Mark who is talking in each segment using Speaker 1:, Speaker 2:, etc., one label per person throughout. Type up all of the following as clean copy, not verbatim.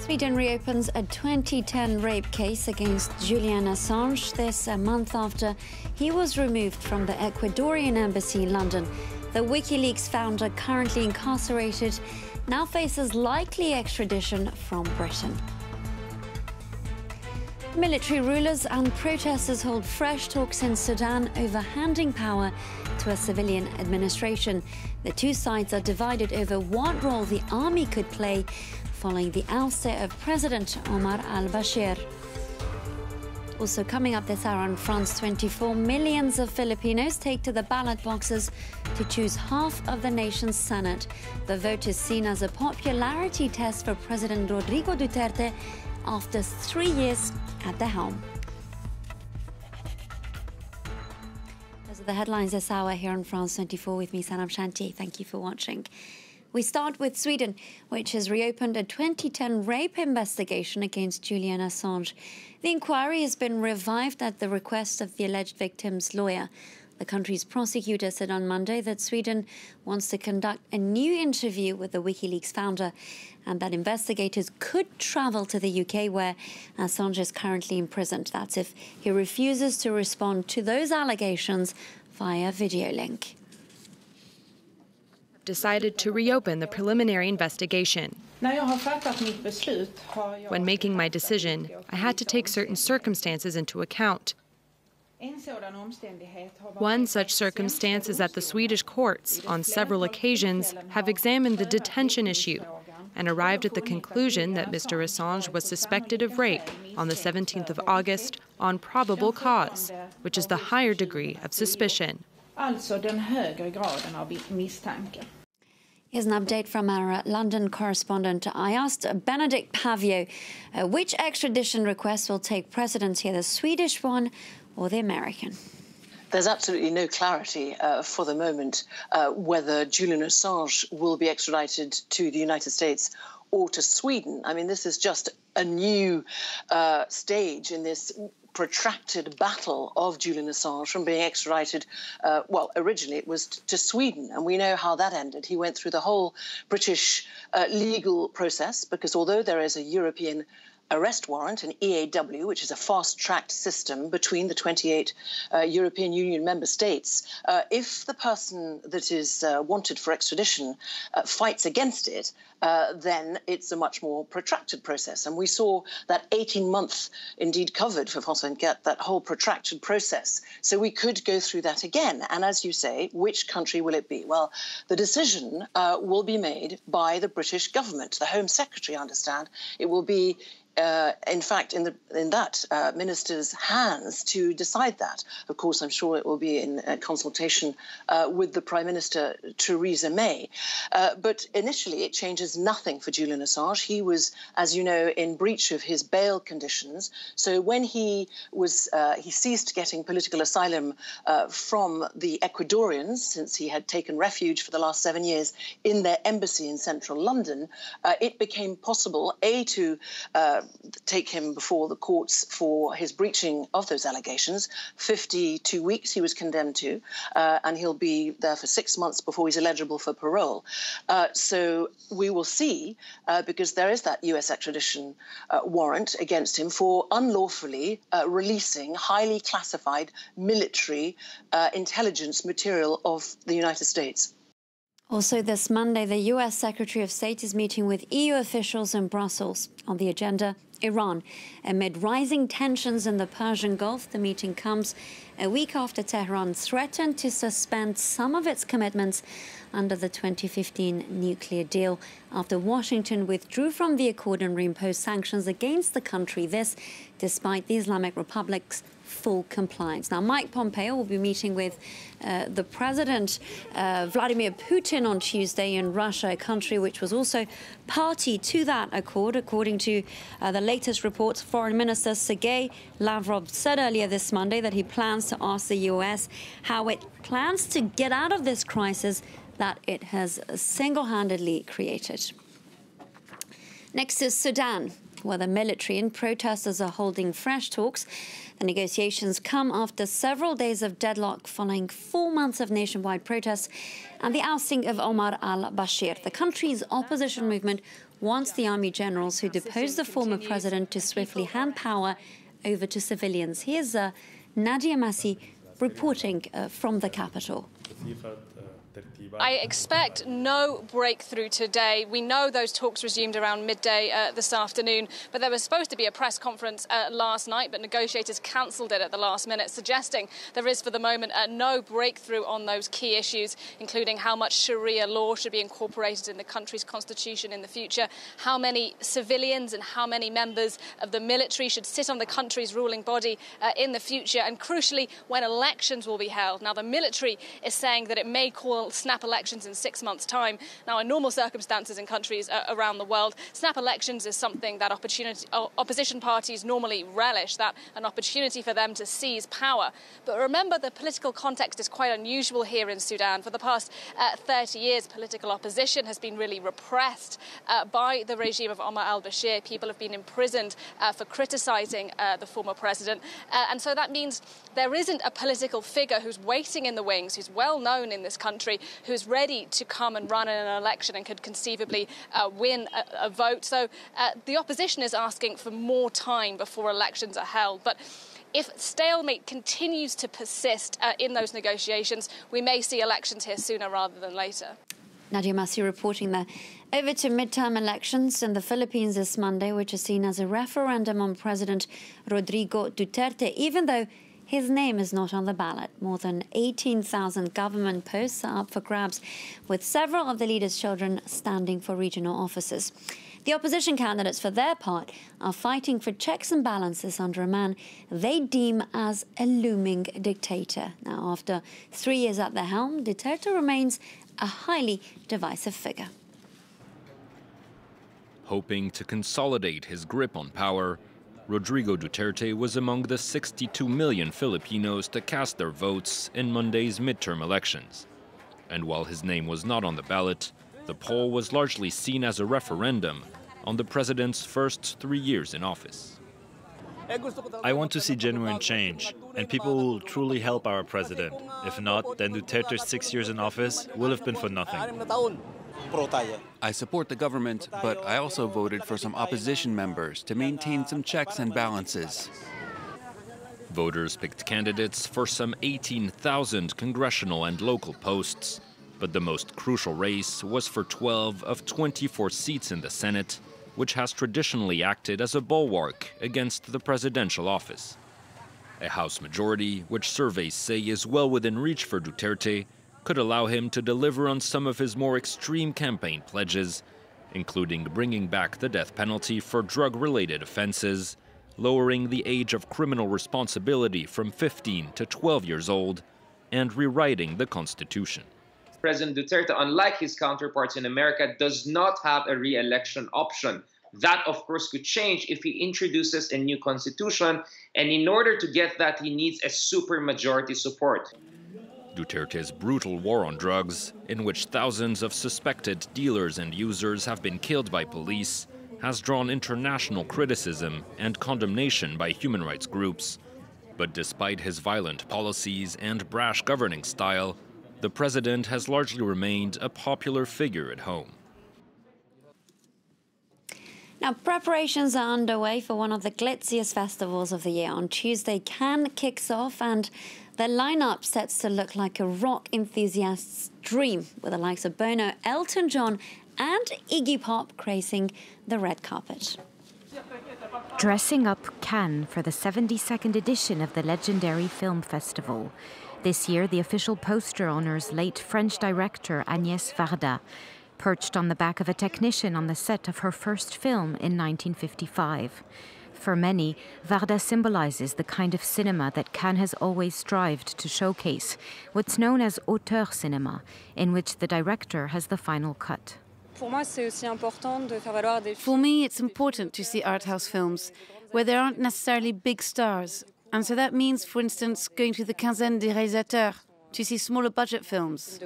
Speaker 1: Sweden reopens a 2010 rape case against Julian Assange this a month after he was removed from the Ecuadorian embassy in London. The WikiLeaks founder, currently incarcerated, now faces likely extradition from Britain. Military rulers and protesters hold fresh talks in Sudan over handing power to a civilian administration. The two sides are divided over what role the army could play following the ouster of President Omar al-Bashir. Also coming up this hour on France 24, millions of Filipinos take to the ballot boxes to choose half of the nation's Senate. The vote is seen as a popularity test for President Rodrigo Duterte after 3 years at the helm. Those are the headlines this hour here on France 24 with me, Sanam Shanti. Thank you for watching. We start with Sweden, which has reopened a 2010 rape investigation against Julian Assange. The inquiry has been revived at the request of the alleged victim's lawyer. The country's prosecutor said on Monday that Sweden wants to conduct a new interview with the WikiLeaks founder and that investigators could travel to the UK where Assange is currently imprisoned. That's if he refuses to respond to those allegations via video link.
Speaker 2: Decided to reopen the preliminary investigation. When making my decision, I had to take certain circumstances into account. One such circumstance is that the Swedish courts, on several occasions, have examined the detention issue and arrived at the conclusion that Mr. Assange was suspected of rape on the 17th of August on probable cause, which is the higher degree of suspicion.
Speaker 1: Here's an update from our London correspondent. I asked Benedict Pavio which extradition request will take precedence here, the Swedish one or the American?
Speaker 3: There's absolutely no clarity for the moment whether Julian Assange will be extradited to the United States or to Sweden. I mean, this is just a new stage in this protracted battle of Julian Assange from being extradited. Well, originally it was to Sweden, and we know how that ended. He went through the whole British legal process because although there is a European arrest warrant, an EAW, which is a fast-tracked system between the 28 European Union member states, if the person that is wanted for extradition fights against it, then it's a much more protracted process. And we saw that 18-month indeed covered for France 24, that whole protracted process. So we could go through that again. And as you say, which country will it be? Well, the decision will be made by the British government. The Home Secretary, I understand, it will be in fact, in that minister's hands to decide that. Of course, I'm sure it will be in consultation with the Prime Minister, Theresa May. But initially, it changes nothing for Julian Assange. He was, as you know, in breach of his bail conditions. So when he ceased getting political asylum from the Ecuadorians, since he had taken refuge for the last 7 years in their embassy in central London, it became possible, to take him before the courts for his breaching of those allegations. 52 weeks he was condemned to, and he'll be there for 6 months before he's eligible for parole. So we will see, because there is that US extradition warrant against him for unlawfully releasing highly classified military intelligence material of the United States.
Speaker 1: Also this Monday, the US Secretary of State is meeting with EU officials in Brussels. On the agenda, Iran. Amid rising tensions in the Persian Gulf, the meeting comes a week after Tehran threatened to suspend some of its commitments under the 2015 nuclear deal after Washington withdrew from the accord and reimposed sanctions against the country. This despite the Islamic Republic's full compliance. Now, Mike Pompeo will be meeting with the President Vladimir Putin on Tuesday in Russia, a country which was also party to that accord. According to the latest reports, Foreign Minister Sergei Lavrov said earlier this Monday that he plans to ask the US how it plans to get out of this crisis that it has single-handedly created. Next is Sudan. where the military and protesters are holding fresh talks. The negotiations come after several days of deadlock following 4 months of nationwide protests and the ousting of Omar al-Bashir. The country's opposition movement wants the army generals who deposed the former president to swiftly hand power over to civilians. Here's Nadia Massi reporting from the capital.
Speaker 4: I expect no breakthrough today. We know those talks resumed around midday this afternoon, but there was supposed to be a press conference last night, but negotiators cancelled it at the last minute, suggesting there is for the moment no breakthrough on those key issues, including how much Sharia law should be incorporated in the country's constitution in the future, how many civilians and how many members of the military should sit on the country's ruling body in the future, and crucially, when elections will be held. Now, the military is saying that it may call snap elections in 6 months' time. Now, in normal circumstances in countries around the world, snap elections is something that opposition parties normally relish, that an opportunity for them to seize power. But remember, the political context is quite unusual here in Sudan. For the past 30 years, political opposition has been really repressed by the regime of Omar al-Bashir. People have been imprisoned for criticising the former president. And so that means there isn't a political figure who's waiting in the wings, who's well known in this country, who's ready to come and run in an election and could conceivably win a vote. So the opposition is asking for more time before elections are held. But if stalemate continues to persist in those negotiations, we may see elections here sooner rather than later.
Speaker 1: Nadia Massi reporting there. Over to midterm elections in the Philippines this Monday, which is seen as a referendum on President Rodrigo Duterte, even though his name is not on the ballot. More than 18,000 government posts are up for grabs, with several of the leader's children standing for regional offices. The opposition candidates, for their part, are fighting for checks and balances under a man they deem as a looming dictator. Now, after 3 years at the helm, Duterte remains a highly divisive figure.
Speaker 5: Hoping to consolidate his grip on power, Rodrigo Duterte was among the 62 million Filipinos to cast their votes in Monday's midterm elections. And while his name was not on the ballot, the poll was largely seen as a referendum on the president's first 3 years in office.
Speaker 6: I want to see genuine change, and people will truly help our president. If not, then Duterte's 6 years in office will have been for nothing.
Speaker 7: I support the government, but I also voted for some opposition members to maintain some checks and balances.
Speaker 5: Voters picked candidates for some 18,000 congressional and local posts, but the most crucial race was for 12 of 24 seats in the Senate, which has traditionally acted as a bulwark against the presidential office. A House majority, which surveys say is well within reach for Duterte, could allow him to deliver on some of his more extreme campaign pledges, including bringing back the death penalty for drug-related offenses, lowering the age of criminal responsibility from 15 to 12 years old, and rewriting the Constitution.
Speaker 8: President Duterte, unlike his counterparts in America, does not have a re-election option. That, of course, could change if he introduces a new constitution, and in order to get that, he needs a supermajority support.
Speaker 5: Duterte's brutal war on drugs, in which thousands of suspected dealers and users have been killed by police, has drawn international criticism and condemnation by human rights groups. But despite his violent policies and brash governing style, the president has largely remained a popular figure at home.
Speaker 1: Now, preparations are underway for one of the glitziest festivals of the year. On Tuesday, Cannes kicks off, and the lineup sets to look like a rock enthusiast's dream, with the likes of Bono, Elton John, and Iggy Pop gracing the red carpet.
Speaker 9: Dressing up Cannes for the 72nd edition of the legendary film festival. This year, the official poster honors late French director Agnès Varda, perched on the back of a technician on the set of her first film in 1955. For many, Varda symbolizes the kind of cinema that Cannes has always strived to showcase, what's known as auteur cinema, in which the director has the final cut.
Speaker 10: For me, it's important to see art house films where there aren't necessarily big stars. And so that means, for instance, going to the Quinzaine des réalisateurs to see smaller budget films.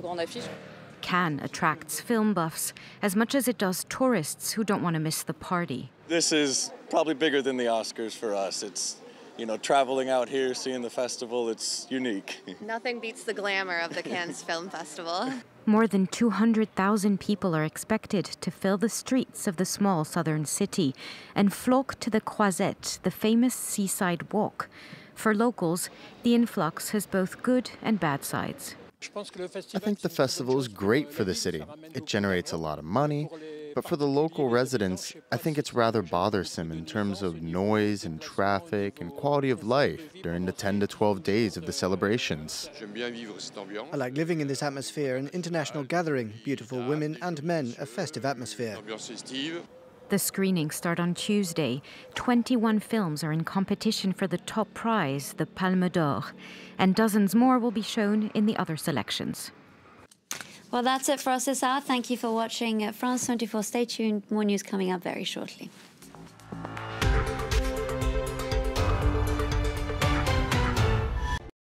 Speaker 9: Cannes attracts film buffs as much as it does tourists who don't want to miss the party.
Speaker 11: This is probably bigger than the Oscars for us. It's, you know, traveling out here, seeing the festival, it's unique.
Speaker 12: Nothing beats the glamour of the Cannes Film Festival.
Speaker 9: More than 200,000 people are expected to fill the streets of the small southern city and flock to the Croisette, the famous seaside walk. For locals, the influx has both good and bad sides.
Speaker 13: I think the festival is great for the city. It generates a lot of money, but for the local residents, I think it's rather bothersome in terms of noise and traffic and quality of life during the 10 to 12 days of the celebrations.
Speaker 14: I like living in this atmosphere, an international gathering, beautiful women and men, a festive atmosphere.
Speaker 9: The screenings start on Tuesday. 21 films are in competition for the top prize, the Palme d'Or, and dozens more will be shown in the other selections.
Speaker 1: Well, that's it for us this hour. Thank you for watching France 24. Stay tuned. More news coming up very shortly.